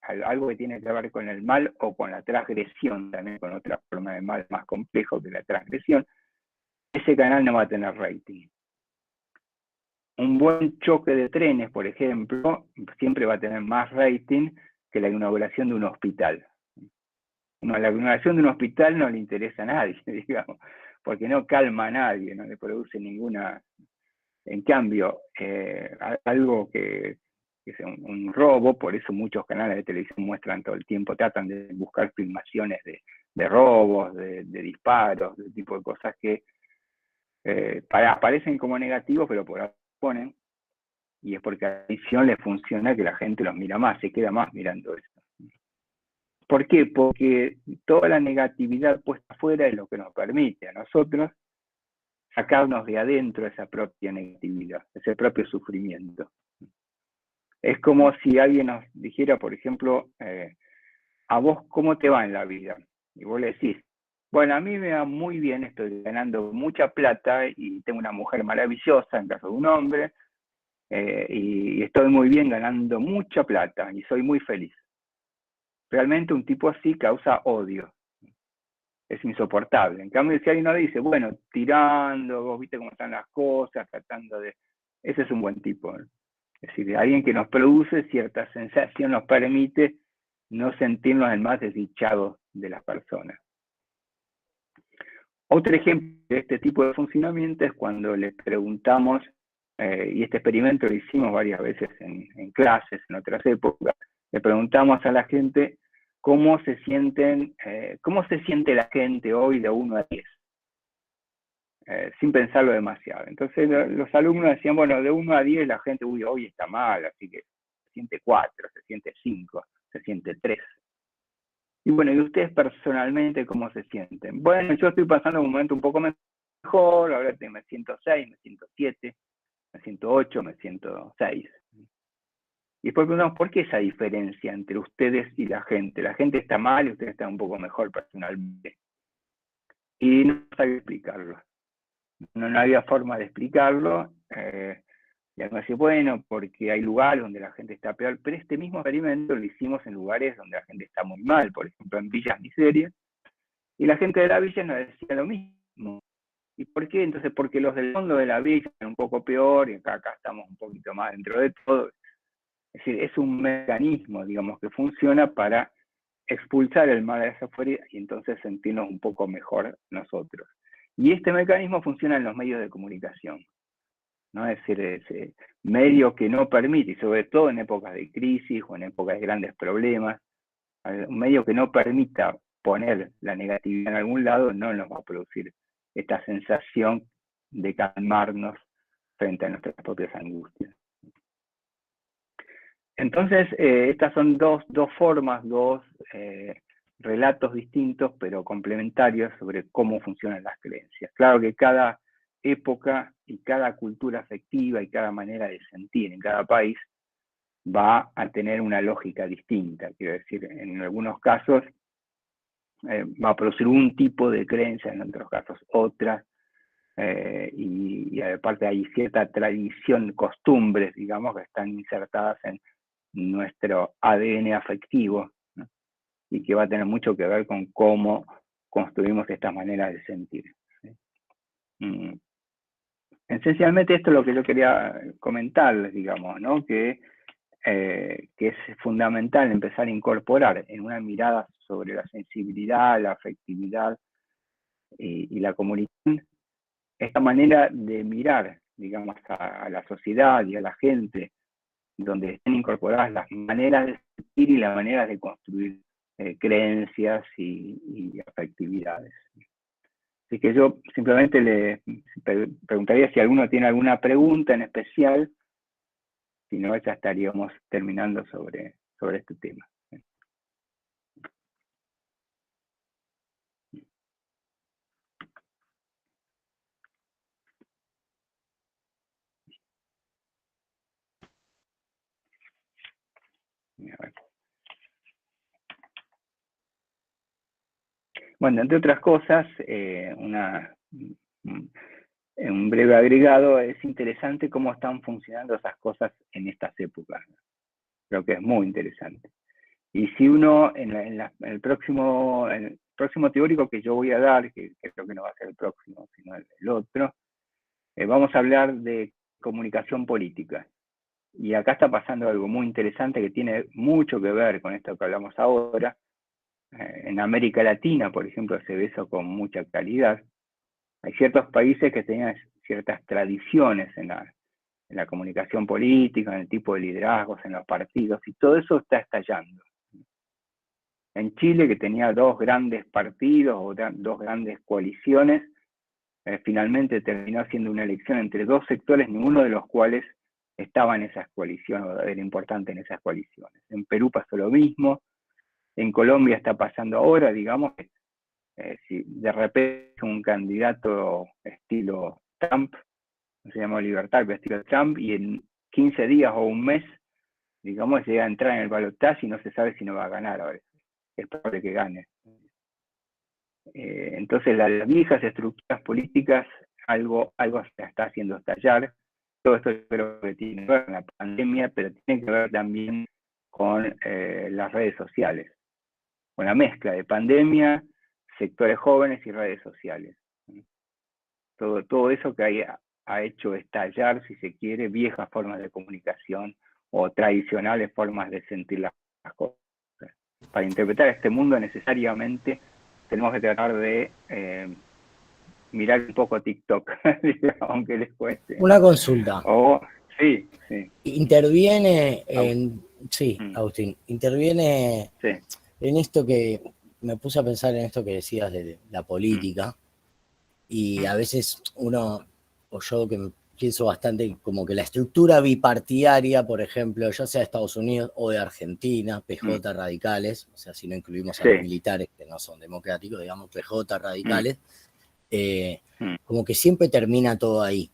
algo que tiene que ver con el mal o con la transgresión, también con otra forma de mal más complejo que la transgresión, ese canal no va a tener rating. Un buen choque de trenes, por ejemplo, siempre va a tener más rating que la inauguración de un hospital. La inauguración de un hospital no le interesa a nadie, digamos, porque no calma a nadie, no le produce ninguna... En cambio, algo que es un robo, por eso muchos canales de televisión muestran todo el tiempo, tratan de buscar filmaciones de robos, de disparos, de tipo de cosas que aparecen como negativos, pero por ahí ponen, y es porque a la televisión le funciona que la gente los mira más, se queda más mirando eso. ¿Por qué? Porque toda la negatividad puesta afuera es lo que nos permite a nosotros sacarnos de adentro esa propia negatividad, ese propio sufrimiento. Es como si alguien nos dijera, por ejemplo, a vos cómo te va en la vida. Y vos le decís, bueno, a mí me va muy bien, estoy ganando mucha plata y tengo una mujer maravillosa en caso de un hombre, y estoy muy bien ganando mucha plata y soy muy feliz. Realmente un tipo así causa odio. Es insoportable. En cambio, si alguien nos dice, bueno, tirando, vos viste cómo están las cosas, tratando de... Ese es un buen tipo, ¿no? Es decir, alguien que nos produce cierta sensación, nos permite no sentirnos el más desdichado de las personas. Otro ejemplo de este tipo de funcionamiento es cuando le preguntamos y este experimento lo hicimos varias veces en clases, en otras épocas, le preguntamos a la gente cómo se siente la gente hoy de 1 a 10, sin pensarlo demasiado. Entonces los alumnos decían, bueno, de 1 a 10 la gente, hoy está mal, así que se siente 4, se siente 5, se siente 3. Y bueno, ¿y ustedes personalmente cómo se sienten? Bueno, yo estoy pasando un momento un poco mejor, ahora me siento 6, me siento 7, me siento 8, me siento 6. Y después preguntamos, ¿por qué esa diferencia entre ustedes y la gente? La gente está mal y ustedes están un poco mejor personalmente. Y no sabía explicarlo. No había forma de explicarlo. Y algunos decían, bueno, porque hay lugares donde la gente está peor. Pero este mismo experimento lo hicimos en lugares donde la gente está muy mal, por ejemplo, en villas miserias. Y la gente de la villa nos decía lo mismo. ¿Y por qué? Entonces, porque los del fondo de la villa están un poco peor y acá estamos un poquito más dentro de todo. Es decir, es un mecanismo, digamos, que funciona para expulsar el mal hacia afuera y entonces sentirnos un poco mejor nosotros. Y este mecanismo funciona en los medios de comunicación, ¿no? Es decir, ese medio que no permite, y sobre todo en épocas de crisis o en épocas de grandes problemas, un medio que no permita poner la negatividad en algún lado no nos va a producir esta sensación de calmarnos frente a nuestras propias angustias. Entonces, estas son dos formas, dos relatos distintos, pero complementarios sobre cómo funcionan las creencias. Claro que cada época y cada cultura afectiva y cada manera de sentir en cada país va a tener una lógica distinta. Quiero decir, en algunos casos va a producir un tipo de creencia, en otros casos otras, y aparte hay cierta tradición, costumbres, digamos, que están insertadas en nuestro ADN afectivo, ¿no? Y que va a tener mucho que ver con cómo construimos estas maneras de sentir. ¿Sí? Esencialmente esto es lo que yo quería comentarles, digamos, ¿no? Que es fundamental empezar a incorporar en una mirada sobre la sensibilidad, la afectividad y la comunicación, esta manera de mirar, digamos, a la sociedad y a la gente, donde estén incorporadas las maneras de sentir y las maneras de construir creencias y afectividades. Así que yo simplemente le preguntaría si alguno tiene alguna pregunta en especial, si no, ya estaríamos terminando sobre este tema. Bueno, entre otras cosas, un breve agregado, es interesante cómo están funcionando esas cosas en estas épocas. Creo que es muy interesante. Y si uno, en el próximo teórico que yo voy a dar, que creo que no va a ser el próximo, sino el otro, vamos a hablar de comunicación política. Y acá está pasando algo muy interesante que tiene mucho que ver con esto que hablamos ahora. En América Latina, por ejemplo, se ve eso con mucha claridad. Hay ciertos países que tenían ciertas tradiciones en la comunicación política, en el tipo de liderazgos, en los partidos, y todo eso está estallando. En Chile, que tenía dos grandes partidos o dos grandes coaliciones, finalmente terminó siendo una elección entre dos sectores, ninguno de los cuales estaba en esas coaliciones o era importante en esas coaliciones. En Perú pasó lo mismo, en Colombia está pasando ahora, digamos, si de repente un candidato estilo Trump, se llama Libertad, pero estilo Trump, y en 15 días o un mes, digamos, llega a entrar en el balotaje y no se sabe si no va a ganar ahora. Es probable que gane. Entonces las viejas estructuras políticas algo se está haciendo estallar. Todo esto creo que tiene que ver con la pandemia, pero tiene que ver también con las redes sociales, con la mezcla de pandemia, sectores jóvenes y redes sociales. Todo eso que ha hecho estallar, si se quiere, viejas formas de comunicación o tradicionales formas de sentir las cosas. Para interpretar este mundo necesariamente tenemos que tratar de mirar un poco TikTok, aunque les cueste. Una consulta. Sí. Interviene sí, Mm. Agustín, interviene Sí. en esto que me puse a pensar en esto que decías de la política, y a veces uno, o yo que pienso bastante, como que la estructura bipartidaria, por ejemplo, ya sea de Estados Unidos o de Argentina, PJ radicales, o sea, si no incluimos a los militares que no son democráticos, digamos, PJ radicales, como que siempre termina todo ahí.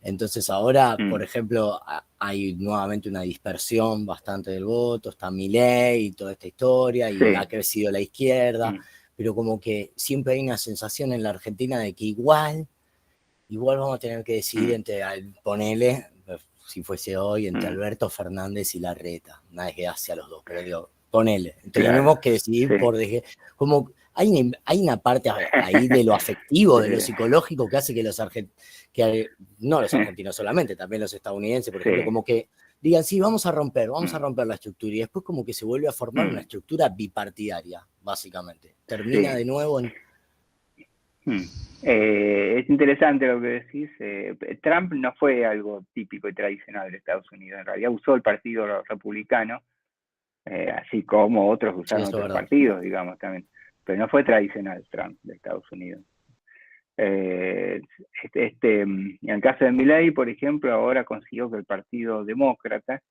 Entonces ahora, por ejemplo, hay nuevamente una dispersión bastante del voto, está Milei y toda esta historia, y ha crecido la izquierda, pero como que siempre hay una sensación en la Argentina de que igual vamos a tener que decidir entre, ponele, si fuese hoy, entre Alberto Fernández y Larreta, nadie que hacia los dos, pero digo, ponele, tenemos que decidir por como hay una parte ahí de lo afectivo, de lo psicológico, que hace que los argentinos, no los argentinos solamente, también los estadounidenses, por ejemplo, como que digan, sí, vamos a romper la estructura, y después como que se vuelve a formar una estructura bipartidaria, básicamente. Termina de nuevo en... Es interesante lo que decís. Trump no fue algo típico y tradicional de Estados Unidos. En realidad usó el Partido Republicano, así como otros usaron otros partidos, digamos, también. Pero no fue tradicional Trump de Estados Unidos. En el caso de Milei, por ejemplo, ahora consiguió que el Partido Demócrata,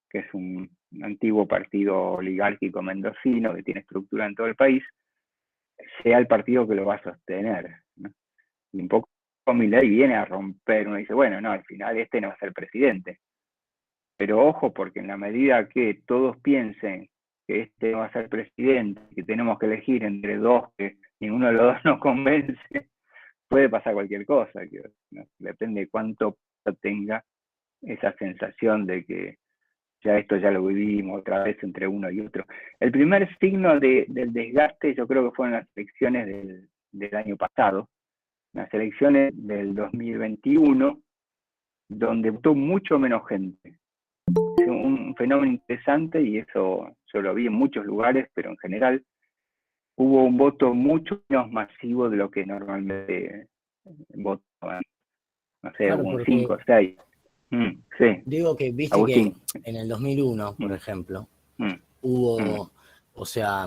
que es un antiguo partido oligárquico mendocino que tiene estructura en todo el país, sea el partido que lo va a sostener, ¿no? Y un poco Milei viene a romper, uno dice, bueno, no, al final este no va a ser presidente. Pero ojo, porque en la medida que todos piensen que este no va a ser presidente, que tenemos que elegir entre dos, que ninguno de los dos nos convence, puede pasar cualquier cosa. ¿No? Depende de cuánto tenga esa sensación de que esto ya lo vivimos otra vez entre uno y otro. El primer signo del desgaste yo creo que fueron las elecciones del año pasado, las elecciones del 2021, donde votó mucho menos gente. Es un fenómeno interesante y eso yo lo vi en muchos lugares, pero en general hubo un voto mucho menos masivo de lo que normalmente votaban. No sé, Claro, un 5 o 6. Sí. Digo que, viste, Agustín, que en el 2001, por ejemplo, hubo, o sea,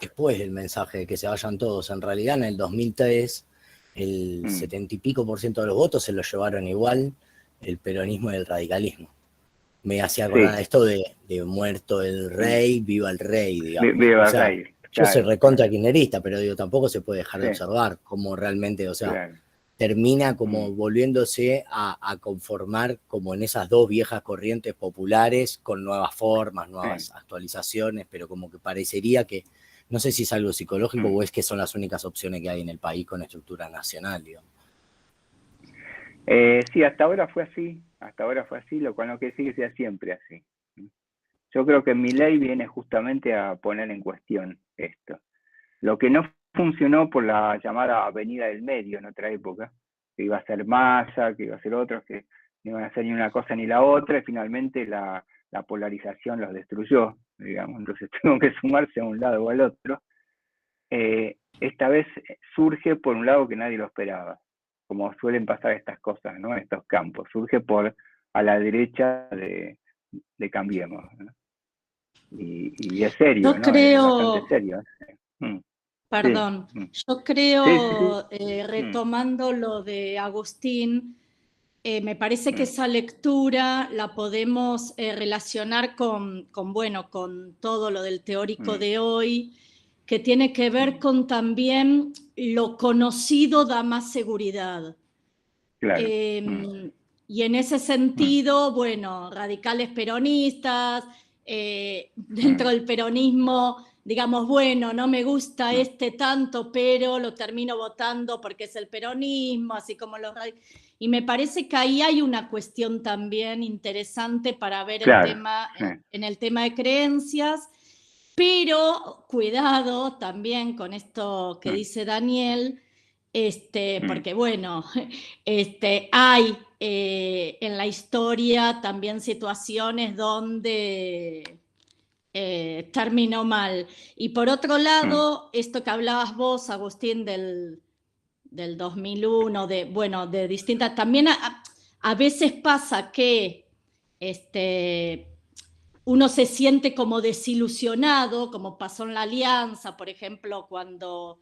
después del mensaje de que se vayan todos, en realidad en el 2003 el 70 y pico % de los votos se los llevaron igual el peronismo y el radicalismo. Me hacía acordar esto de muerto el rey, viva el rey, digamos. Viva el rey. Yo soy recontra kirchnerista, pero digo, tampoco se puede dejar de observar cómo realmente, o sea, termina como volviéndose a conformar como en esas dos viejas corrientes populares con nuevas formas, nuevas actualizaciones, pero como que parecería que, no sé si es algo psicológico o es que son las únicas opciones que hay en el país con estructura nacional, digamos. Sí, hasta ahora fue así, lo cual no quiere decir que sea siempre así. Yo creo que Milei viene justamente a poner en cuestión esto. Lo que no funcionó por la llamada avenida del medio en otra época, que iba a ser Massa, que iba a ser otros, que no iban a hacer ni una cosa ni la otra, y finalmente la polarización los destruyó, digamos, entonces tengo que sumarse a un lado o al otro. Esta vez surge por un lado que nadie lo esperaba, como suelen pasar estas cosas, ¿no? En estos campos, surge a la derecha de Cambiemos, ¿no? Y es serio, yo ¿no? creo, Es bastante serio. Perdón, yo creo, retomando lo de Agustín, me parece que esa lectura la podemos relacionar con todo lo del teórico de hoy, que tiene que ver con también lo conocido da más seguridad. Claro. Y en ese sentido, radicales peronistas, dentro del peronismo, digamos, no me gusta tanto, pero lo termino votando porque es el peronismo, así como los radicales. Y me parece que ahí hay una cuestión también interesante para ver el tema, en el tema de creencias, pero cuidado también con esto que dice Daniel, porque hay en la historia también situaciones donde terminó mal. Y por otro lado, esto que hablabas vos, Agustín, del 2001, de distintas, también a veces pasa que uno se siente como desilusionado, como pasó en la Alianza, por ejemplo, cuando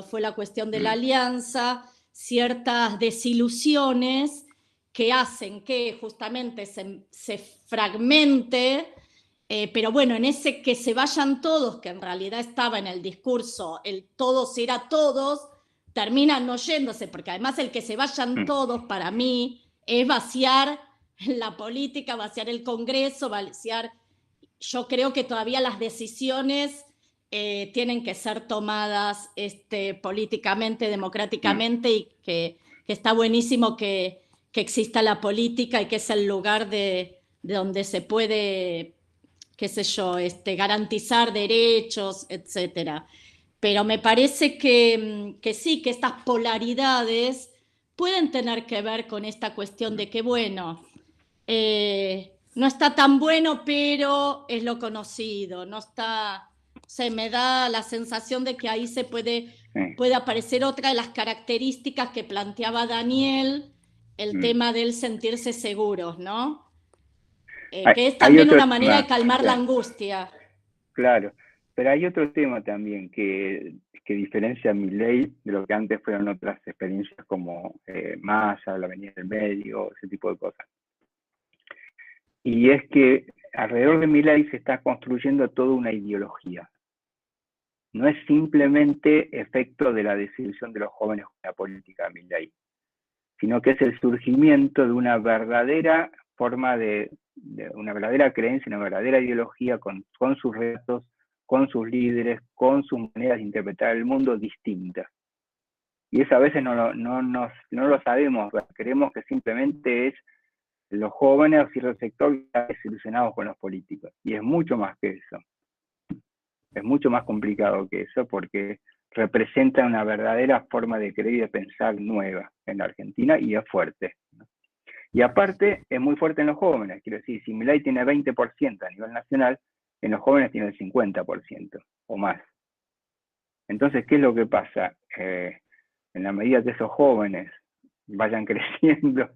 fue la cuestión de la Alianza, ciertas desilusiones que hacen que justamente se fragmente, pero bueno, en ese que se vayan todos, que en realidad estaba en el discurso, el todos era todos, terminan no yéndose, porque además el que se vayan todos para mí es vaciar la política, vaciar el Congreso, vaciar... Yo creo que todavía las decisiones tienen que ser tomadas políticamente, democráticamente, y que está buenísimo que exista la política y que es el lugar de donde se puede, qué sé yo, garantizar derechos, etcétera. Pero me parece que sí, que estas polaridades pueden tener que ver con esta cuestión de que, bueno, no está tan bueno, pero es lo conocido, no está, me da la sensación de que ahí se puede aparecer otra de las características que planteaba Daniel, el tema del sentirse seguros, ¿no? Que es también una manera de calmar la angustia. Claro, pero hay otro tema también que diferencia a Milei de lo que antes fueron otras experiencias como Massa, la Avenida del Medio, ese tipo de cosas. Y es que alrededor de Milei se está construyendo toda una ideología. No es simplemente efecto de la desilusión de los jóvenes con la política de Milei, sino que es el surgimiento de una verdadera forma de una verdadera creencia, una verdadera ideología con sus retos, con sus líderes, con sus maneras de interpretar el mundo distintas. Y eso a veces no lo sabemos, creemos que simplemente es los jóvenes o cierto sector están desilusionados con los políticos. Y es mucho más que eso. Es mucho más complicado que eso porque representa una verdadera forma de creer y de pensar nueva en la Argentina y es fuerte, ¿no? Y aparte es muy fuerte en los jóvenes. Quiero decir, si Milei tiene 20% a nivel nacional, en los jóvenes tiene el 50% o más. Entonces, ¿qué es lo que pasa? En la medida que esos jóvenes vayan creciendo,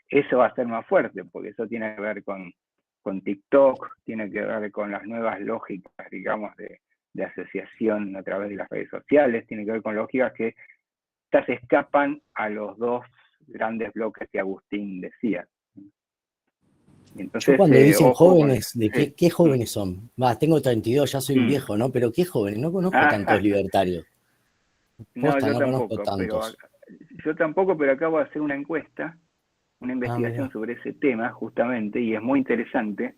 eso va a ser más fuerte, porque eso tiene que ver con TikTok, tiene que ver con las nuevas lógicas, digamos, de asociación a través de las redes sociales, tiene que ver con lógicas que se escapan a los dos grandes bloques que Agustín decía. Entonces, yo cuando dicen jóvenes, ¿de qué jóvenes son? Tengo 32, ya soy un viejo, ¿no? Pero ¿qué jóvenes? No conozco tantos libertarios. Posta, no, yo tampoco, yo tampoco, pero acabo de hacer una encuesta, una investigación sobre ese tema, justamente, y es muy interesante.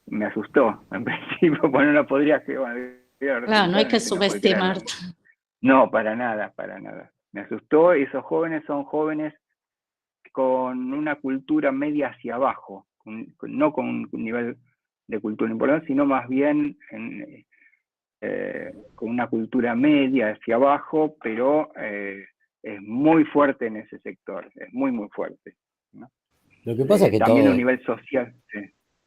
Me asustó, en principio, porque no la podría... Claro, no hay que subestimar. No, para nada, para nada. Me asustó, esos jóvenes son jóvenes con una cultura media hacia abajo, no con un nivel de cultura importante, sino más bien con una cultura media hacia abajo, pero es muy fuerte en ese sector, es muy, muy fuerte, ¿no? Lo que pasa es que también todo, a nivel social. Sí.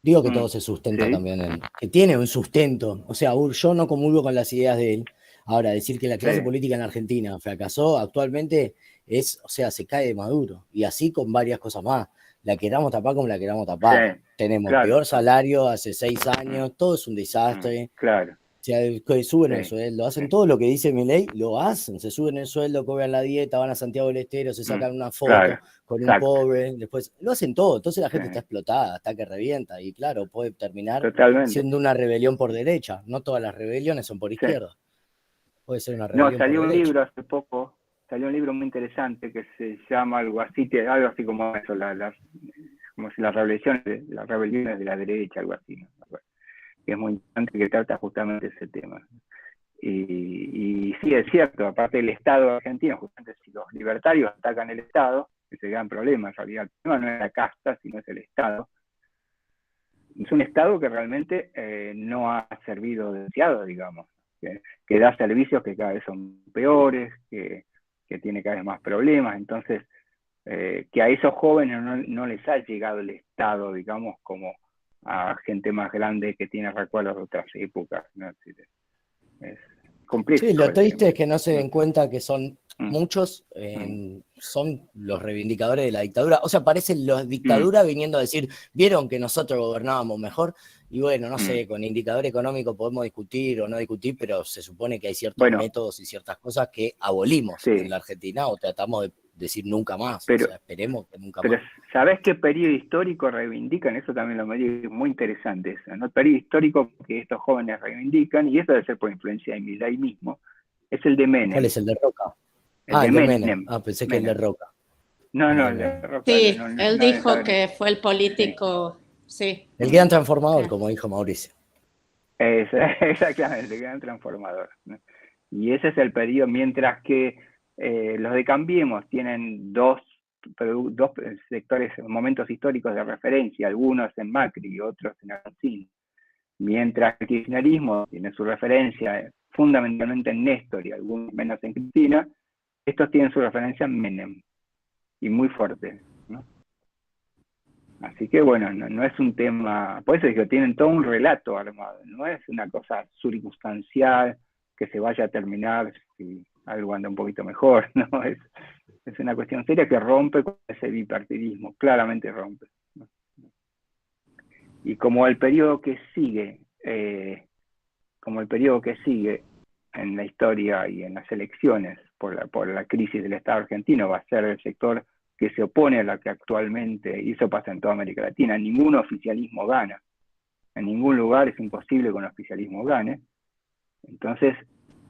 Digo que todo se sustenta también, que tiene un sustento. O sea, yo no comulgo con las ideas de él. Ahora, decir que la clase política en Argentina fracasó actualmente o sea, se cae de Maduro. Y así con varias cosas más. La queramos tapar como la queramos tapar. Tenemos peor salario hace 6 años, todo es un desastre. Claro. O sea, suben el sueldo, hacen todo lo que dice Milei, lo hacen, se suben el sueldo, cobran la dieta, van a Santiago del Estero, se sacan una foto con un pobre, después lo hacen todo, entonces la gente está explotada, hasta que revienta, y claro, puede terminar siendo una rebelión por derecha, no todas las rebeliones son por izquierda, puede ser una rebelión por derecha. No, salió un libro hace poco, salió un libro muy interesante que se llama algo así como eso, como si las rebeliones de la derecha, algo así, ¿no? Que es muy importante, que trata justamente ese tema. Y sí, es cierto, aparte del Estado argentino, justamente si los libertarios atacan el Estado, ese gran problema, en realidad el problema no es la casta, sino es el Estado. Es un Estado que realmente no ha servido demasiado, digamos, que da servicios que cada vez son peores, que tiene cada vez más problemas, entonces que a esos jóvenes no les ha llegado el Estado, digamos, como a gente más grande que tiene recuerdos de otras épocas, ¿no? Es complejo. Sí, lo triste es que no se den cuenta que son muchos son los reivindicadores de la dictadura. O sea, parecen la dictadura viniendo a decir, vieron que nosotros gobernábamos mejor, y bueno, no sé, con indicador económico podemos discutir o no discutir, pero se supone que hay ciertos métodos y ciertas cosas que abolimos en la Argentina o tratamos de decir nunca más. Pero, o sea, esperemos que nunca pero más. ¿sabés qué periodo histórico reivindican? Eso también lo me dio muy interesante, eso, ¿no? El periodo histórico que estos jóvenes reivindican, y eso debe ser por influencia de Milei mismo, es el de Menem. ¿Cuál es el de Roca? El de Menem. Pensé que el de Roca. No, el de Roca. Sí, él dijo que fue el político, sí. El gran transformador, como dijo Mauricio. Exactamente, el gran transformador, ¿no? Y ese es el periodo, mientras que los de Cambiemos tienen dos sectores, momentos históricos de referencia, algunos en Macri y otros en Alfonsín, mientras que el kirchnerismo tiene su referencia fundamentalmente en Néstor y algunos menos en Cristina, estos tienen su referencia en Menem, y muy fuerte, ¿no? Así que bueno, no es un tema, por eso es que tienen todo un relato armado, no es una cosa circunstancial que se vaya a terminar si algo anda un poquito mejor, ¿no? Es una cuestión seria que rompe con ese bipartidismo, claramente rompe, ¿no? Y como el periodo que sigue, en la historia y en las elecciones por la crisis del Estado argentino va a ser el sector que se opone a la que actualmente, y eso pasa en toda América Latina, ningún oficialismo gana. En ningún lugar es imposible que un oficialismo gane. Entonces,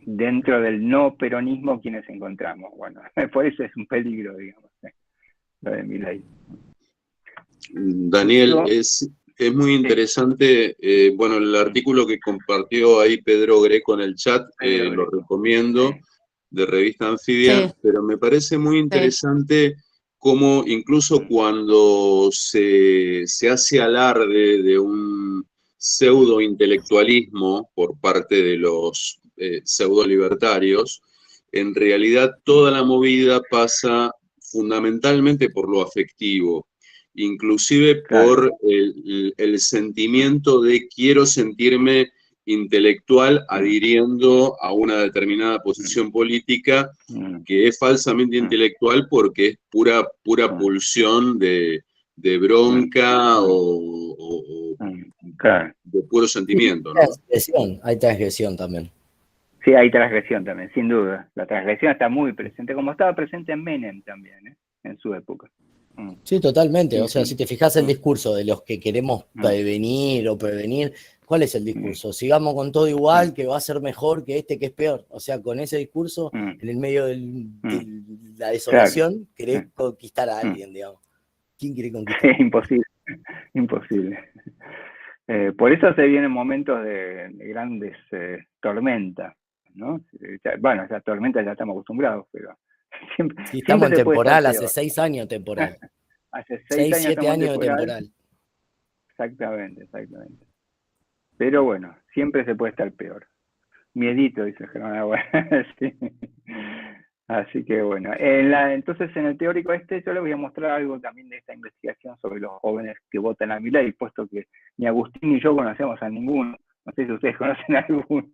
dentro del no peronismo, ¿quiénes encontramos? Bueno, por eso es un peligro, digamos, lo de Milei. Daniel, es muy interesante, bueno, el artículo que compartió ahí Pedro Greco en el chat, lo recomiendo, de Revista Anfibia, pero me parece muy interesante cómo incluso cuando se hace alarde de un pseudo-intelectualismo por parte de los pseudo-libertarios, en realidad toda la movida pasa fundamentalmente por lo afectivo, inclusive por el sentimiento de quiero sentirme intelectual adhiriendo a una determinada posición política que es falsamente intelectual porque es pura pulsión de bronca o de puro sentimiento, ¿no? Hay transgresión también. Sí, hay transgresión también, sin duda. La transgresión está muy presente, como estaba presente en Menem también, en su época. Sí, totalmente. O sea, si te fijas el discurso de los que queremos prevenir, ¿cuál es el discurso? Sigamos con todo igual, que va a ser mejor que este que es peor. O sea, con ese discurso, en el medio de la desolación, querés conquistar a alguien, digamos. ¿Quién quiere conquistar? Imposible. Por eso se vienen momentos de grandes tormentas, ¿no? Bueno, esa tormenta ya estamos acostumbrados, pero siempre. Sí, estamos en temporal, hace 6 años temporal. Hace 6 años, 7 años de temporal. Exactamente. Pero bueno, siempre se puede estar peor. Miedito, dice Germán. Bueno, sí. Así que bueno, entonces en el teórico yo les voy a mostrar algo también de esta investigación sobre los jóvenes que votan a Milei, puesto que ni Agustín ni yo conocemos a ninguno. No sé si ustedes conocen a alguno.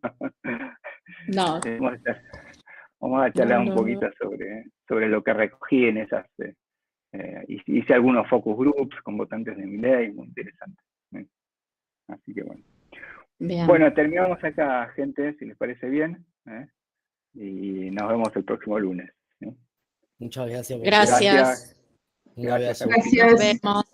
No. Vamos a charlar un poquito sobre lo que recogí en esas. Hice algunos focus groups con votantes de Milei, muy interesante. Así que bueno. Bien. Bueno, terminamos acá, gente, si les parece bien. Y nos vemos el próximo lunes. Muchas gracias. Gracias. Gracias. Nos vemos.